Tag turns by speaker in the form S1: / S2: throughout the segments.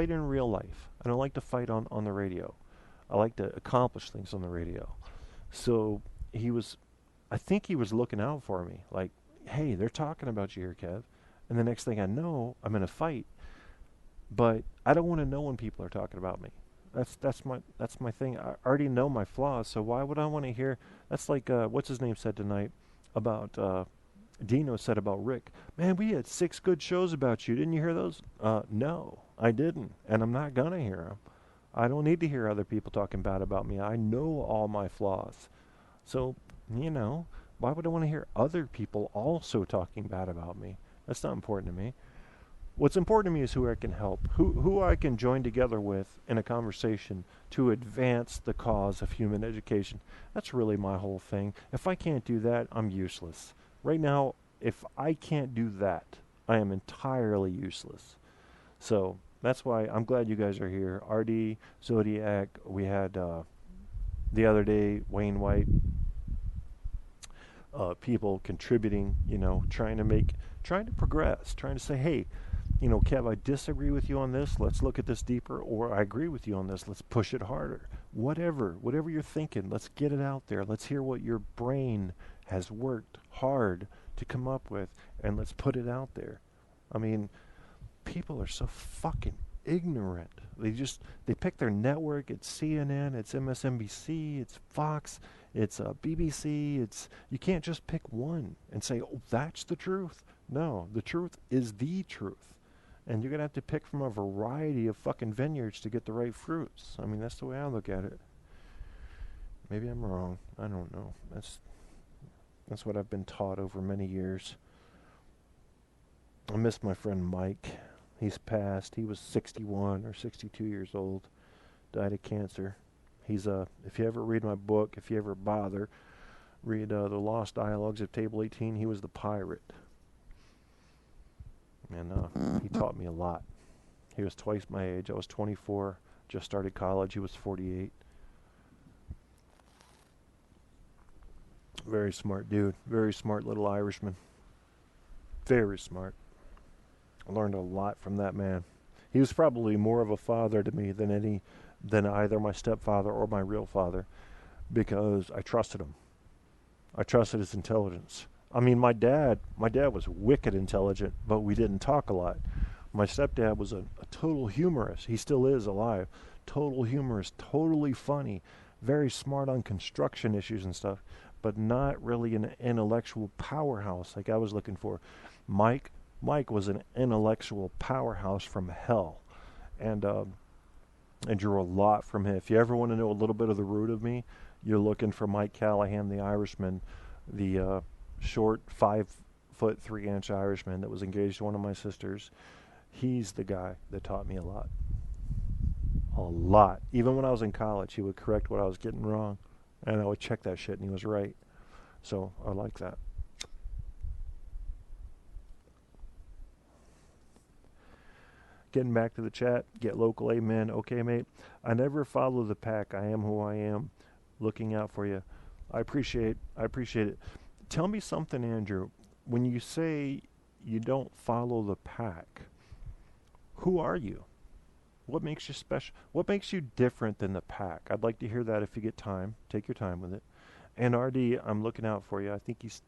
S1: fight in real life. I don't like to fight on the radio. I like to accomplish things on the radio. So he was, I think he was looking out for me. Like, hey, they're talking about you here, Kev. And the next thing I know, I'm in a fight. But I don't want to know when people are talking about me. That's my thing. I already know my flaws, so why would I want to hear? That's like what's his name said tonight about Dino said about Rick. Man, we had 6 good shows about you. Didn't you hear those? No, I didn't, and I'm not gonna hear them. I don't need to hear other people talking bad about me. I know all my flaws. So, why would I want to hear other people also talking bad about me? That's not important to me. What's important to me is who I can help, who I can join together with in a conversation to advance the cause of human education. That's really my whole thing. If I can't do that, I'm useless. Right now, if I can't do that, I am entirely useless. So that's why I'm glad you guys are here. RD, Zodiac, we had the other day, Wayne White, people contributing, trying to progress, trying to say, hey, Kev, I disagree with you on this. Let's look at this deeper. Or I agree with you on this. Let's push it harder. Whatever you're thinking, let's get it out there. Let's hear what your brain has worked hard to come up with, and let's put it out there. I mean, people are so fucking ignorant. They pick their network. It's CNN, it's MSNBC, it's Fox, it's BBC. You can't just pick one and say, oh, that's the truth. No, the truth is the truth. And you're going to have to pick from a variety of fucking vineyards to get the right fruits. I mean, that's the way I look at it. Maybe I'm wrong. I don't know. That's what I've been taught over many years. I miss my friend Mike. He's passed. He was 61 or 62 years old. Died of cancer. He's if you ever read my book, if you ever bother, read The Lost Dialogues of Table 18. He was the pirate. And he taught me a lot. He was twice my age. I was 24, just started college. He was 48. Very smart dude. Very smart little Irishman. Very smart. I learned a lot from that man. He was probably more of a father to me than either my stepfather or my real father, because I trusted him. I trusted his intelligence. I mean, my dad was wicked intelligent, but we didn't talk a lot. My stepdad was a total humorist. He still is alive. Total humorist, totally funny, very smart on construction issues and stuff, but not really an intellectual powerhouse like I was looking for. Mike was an intellectual powerhouse from hell, and I drew a lot from him. If you ever want to know a little bit of the root of me, you're looking for Mike Callahan, the Irishman, the short 5'3" Irishman that was engaged to one of my sisters. He's the guy that taught me a lot. A lot. Even when I was in college, he would correct what I was getting wrong, and I would check that shit, and he was right. So I like that. Getting back to the chat, get local, amen. Okay, mate. I never follow the pack. I am who I am. Looking out for you. I appreciate it. Tell me something, Andrew. When you say you don't follow the pack, who are you? What makes you special? What makes you different than the pack? I'd like to hear that if you get time. Take your time with it. And RD, I'm looking out for you. I think he's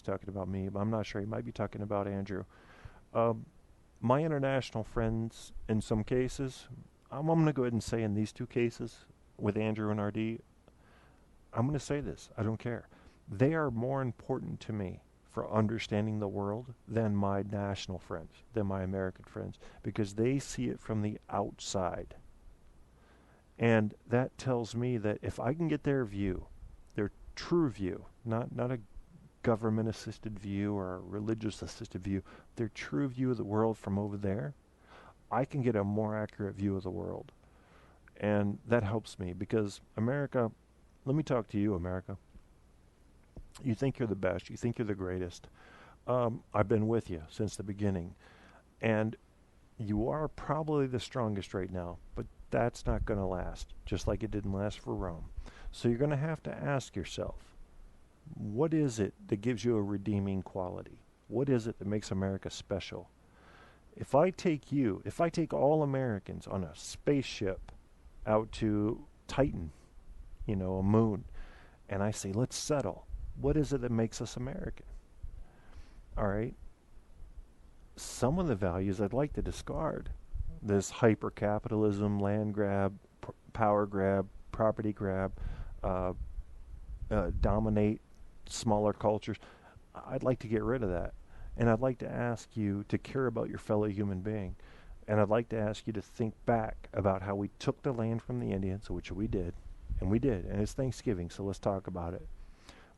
S1: talking about me, but I'm not sure. He might be talking about Andrew. My international friends, in some cases, I'm going to go ahead and say in these 2 cases, with Andrew and RD, I'm going to say this. I don't care. They are more important to me for understanding the world than my national friends, than my American friends, because they see it from the outside. And that tells me that if I can get their view, their true view, not a government-assisted view or a religious-assisted view, their true view of the world from over there, I can get a more accurate view of the world. And that helps me, because America, let me talk to you, America. You think you're the best. You think you're the greatest. I've been with you since the beginning. And you are probably the strongest right now, but that's not going to last, just like it didn't last for Rome. So you're going to have to ask yourself, what is it that gives you a redeeming quality? What is it that makes America special? If I take all Americans on a spaceship out to Titan, a moon, and I say, let's settle, what is it that makes us American? All right. Some of the values I'd like to discard. This hyper-capitalism, land grab, power grab, property grab, dominate smaller cultures. I'd like to get rid of that. And I'd like to ask you to care about your fellow human being. And I'd like to ask you to think back about how we took the land from the Indians, which we did. And it's Thanksgiving, so let's talk about it.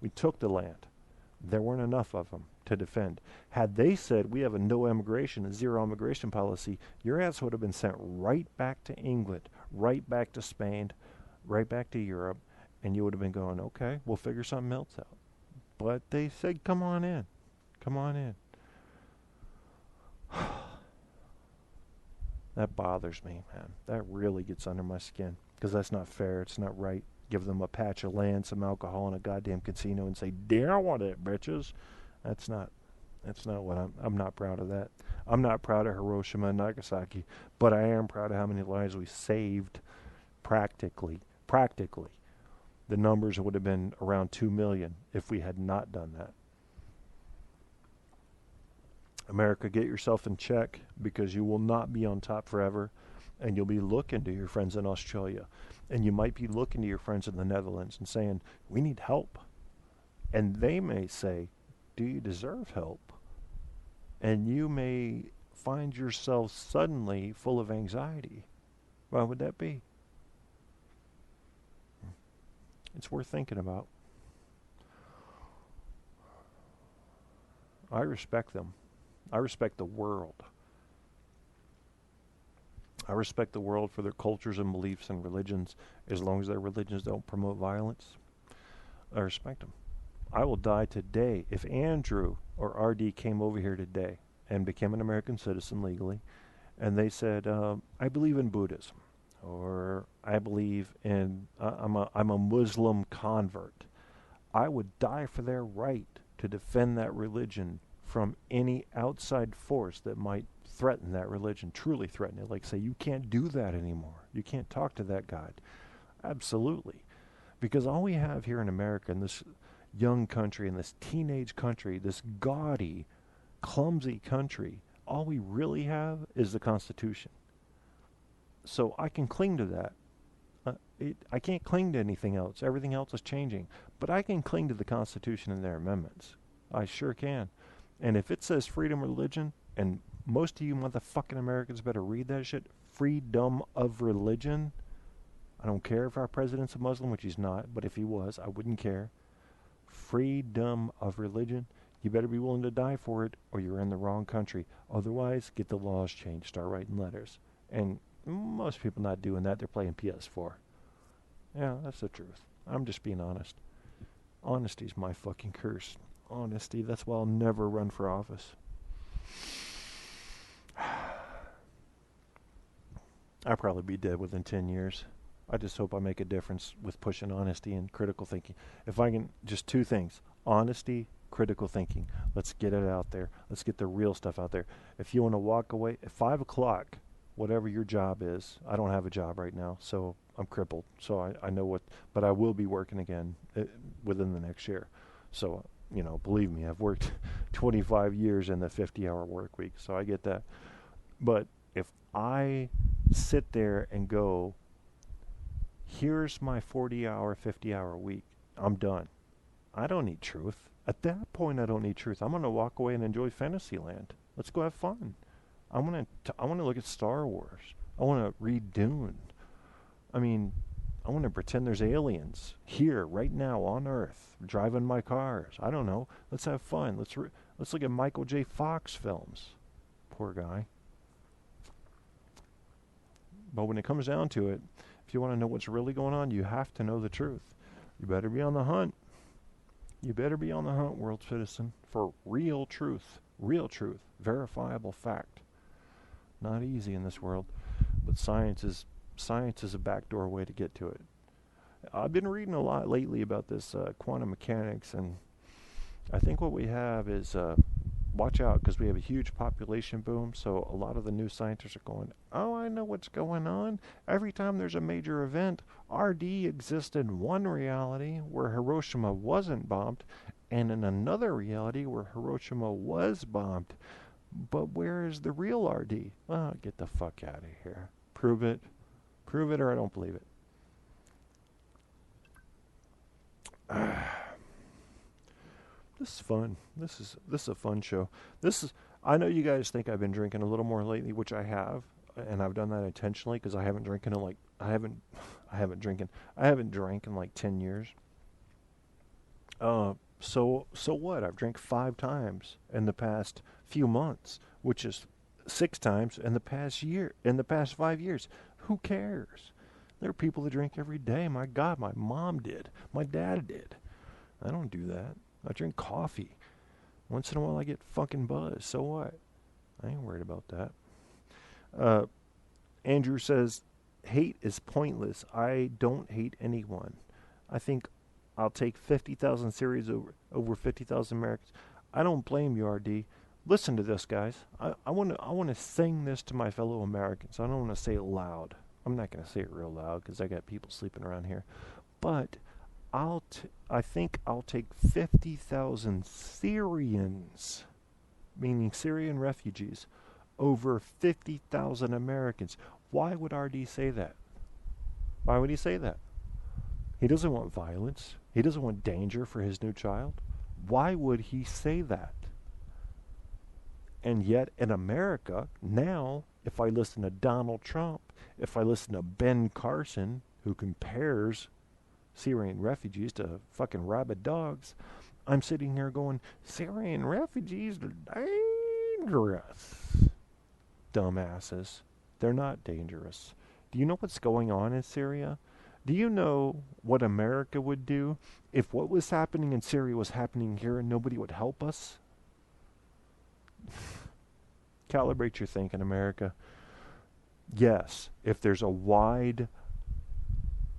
S1: We took the land. There weren't enough of them to defend. Had they said we have a no immigration, a zero immigration policy, your ass would have been sent right back to England, right back to Spain, right back to Europe, and you would have been going, okay, we'll figure something else out. But they said, come on in. Come on in. That bothers me, man. That really gets under my skin, because that's not fair. It's not right. Give them a patch of land, some alcohol, and a goddamn casino, and say, "Down with it, bitches." That's not what I'm not proud of that. I'm not proud of Hiroshima and Nagasaki, but I am proud of how many lives we saved. Practically, the numbers would have been around 2 million if we had not done that. America, get yourself in check, because you will not be on top forever, and you'll be looking to your friends in Australia, and you might be looking to your friends in the Netherlands and saying, we need help. And they may say, do you deserve help? And you may find yourself suddenly full of anxiety. Why would that be? It's worth thinking about. I respect them. I respect the world. I respect the world for their cultures and beliefs and religions, as long as their religions don't promote violence. I respect them. I will die today if Andrew or RD came over here today and became an American citizen legally, and they said, I believe in Buddhism, or I believe in, I'm a Muslim convert. I would die for their right to defend that religion from any outside force that might threaten that religion, truly threaten it. Like say, you can't do that anymore. You can't talk to that God. Absolutely. Because all we have here in America, in this young country, in this teenage country, this gaudy, clumsy country, all we really have is the Constitution. So I can cling to that. I can't cling to anything else. Everything else is changing. But I can cling to the Constitution and their amendments. I sure can. And if it says freedom of religion, and most of you motherfucking Americans better read that shit, freedom of religion. I don't care if our president's a Muslim, which he's not, but if he was, I wouldn't care. Freedom of religion. You better be willing to die for it, or you're in the wrong country. Otherwise, get the laws changed. Start writing letters. And most people not doing that. They're playing PS4. Yeah, that's the truth. I'm just being honest. Honesty's my fucking curse. Honesty. That's why I'll never run for office. I'll probably be dead within 10 years. I just hope I make a difference with pushing honesty and critical thinking. If I can, just two things. Honesty, critical thinking. Let's get it out there. Let's get the real stuff out there. If you want to walk away at 5 o'clock, whatever your job is, I don't have a job right now, so I'm crippled. So I know what, but I will be working again within the next year. So, believe me, I've worked 25 years in the 50-hour work week, so I get that. But if I sit there and go, here's my 40-hour, 50-hour week, I'm done. I don't need truth. At that point, I don't need truth. I'm going to walk away and enjoy Fantasyland. Let's go have fun. I want to look at Star Wars. I want to read Dune. I want to pretend there's aliens here, right now, on Earth, driving my cars. I don't know. Let's have fun. Let's look at Michael J. Fox films. Poor guy. But when it comes down to it, if you want to know what's really going on, you have to know the truth. You better be on the hunt. You better be on the hunt, world citizen, for real truth, verifiable fact. Not easy in this world, but science is a backdoor way to get to it. I've been reading a lot lately about this quantum mechanics, and I think what we have is watch out, because we have a huge population boom, so a lot of the new scientists are going, oh, I know what's going on. Every time there's a major event, RD exists in one reality where Hiroshima wasn't bombed, and in another reality where Hiroshima was bombed. But where is the real RD? Oh, get the fuck out of here. Prove it. Prove it or I don't believe it. This is fun. This is a fun show. I know you guys think I've been drinking a little more lately, which I have, and I've done that intentionally because I haven't drank in like 10 years. So what? I've drank 5 times in the past few months, which is 6 times in the past 5 years. Who cares? There are people that drink every day. My God, my mom did. My dad did. I don't do that. I drink coffee. Once in a while I get fucking buzzed. So what? I ain't worried about that. Andrew says, hate is pointless. I don't hate anyone. I think I'll take 50,000 Syrians over 50,000 Americans. I don't blame you, RD. Listen to this, guys. I want to sing this to my fellow Americans. I don't want to say it loud. I'm not going to say it real loud because I got people sleeping around here. But I think I'll take 50,000 Syrians, meaning Syrian refugees, over 50,000 Americans. Why would RD say that? Why would he say that? He doesn't want violence. He doesn't want danger for his new child. Why would he say that? And yet in America, now, if I listen to Donald Trump, if I listen to Ben Carson, who compares Syrian refugees to fucking rabid dogs, I'm sitting here going, Syrian refugees are dangerous. Dumbasses. They're not dangerous. Do you know what's going on in Syria? Do you know what America would do if what was happening in Syria was happening here and nobody would help us? Calibrate your thinking, America. Yes, if there's a wide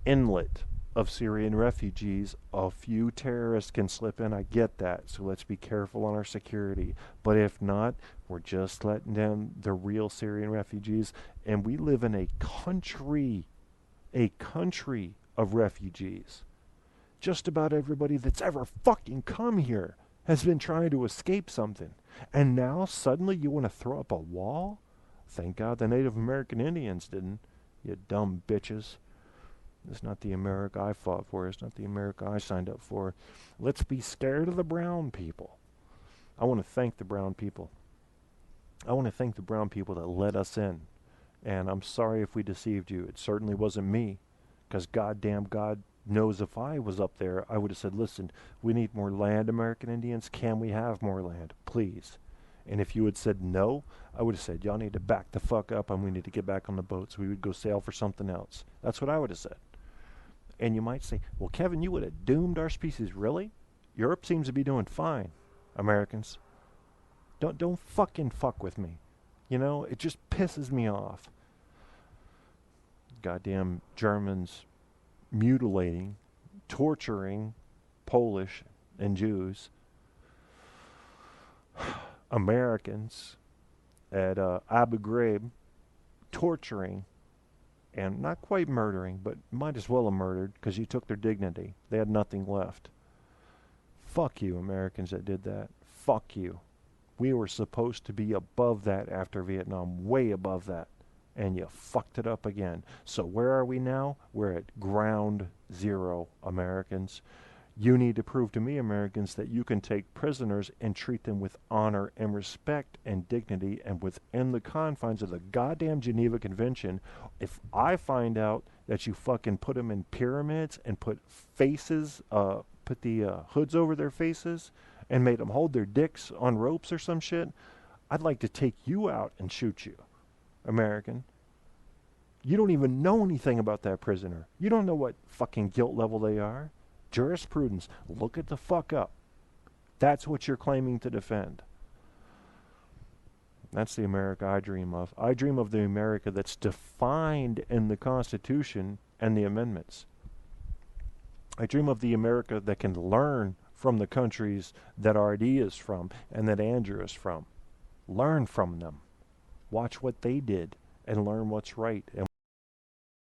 S1: inlet of Syrian refugees, a few terrorists can slip in. I get that. So let's be careful on our security. But if not, we're just letting down the real Syrian refugees. And we live in a country of refugees. Just about everybody that's ever fucking come here has been trying to escape something. And now suddenly you want to throw up a wall? Thank God the Native American Indians didn't. You dumb bitches. It's not the America I fought for. It's not the America I signed up for. Let's be scared of the brown people. I want to thank the brown people. I want to thank the brown people that let us in. And I'm sorry if we deceived you. It certainly wasn't me. Because goddamn God knows if I was up there, I would have said, listen, we need more land, American Indians. Can we have more land? Please. And if you had said no, I would have said, y'all need to back the fuck up and we need to get back on the boats. We would go sail for something else. That's what I would have said. And you might say, well, Kevin, you would have doomed our species. Really? Europe seems to be doing fine, Americans. Don't fucking fuck with me. You know, it just pisses me off. Goddamn Germans mutilating, torturing Polish and Jews. Americans at Abu Ghraib torturing and not quite murdering, but might as well have murdered because you took their dignity. They had nothing left. Fuck you, Americans that did that. Fuck you. We were supposed to be above that after Vietnam, way above that. And you fucked it up again. So where are we now? We're at ground zero, Americans. You need to prove to me, Americans, that you can take prisoners and treat them with honor and respect and dignity and within the confines of the goddamn Geneva Convention. If I find out that you fucking put them in pyramids and put faces, put the hoods over their faces and made them hold their dicks on ropes or some shit, I'd like to take you out and shoot you, American. You don't even know anything about that prisoner. You don't know what fucking guilt level they are. Jurisprudence, look it the fuck up. That's what you're claiming to defend. That's the America I dream of. I dream of the America that's defined in the Constitution and the amendments. I dream of the America that can learn from the countries that RD is from and that Andrew is from. Learn from them. Watch what they did and learn what's right. And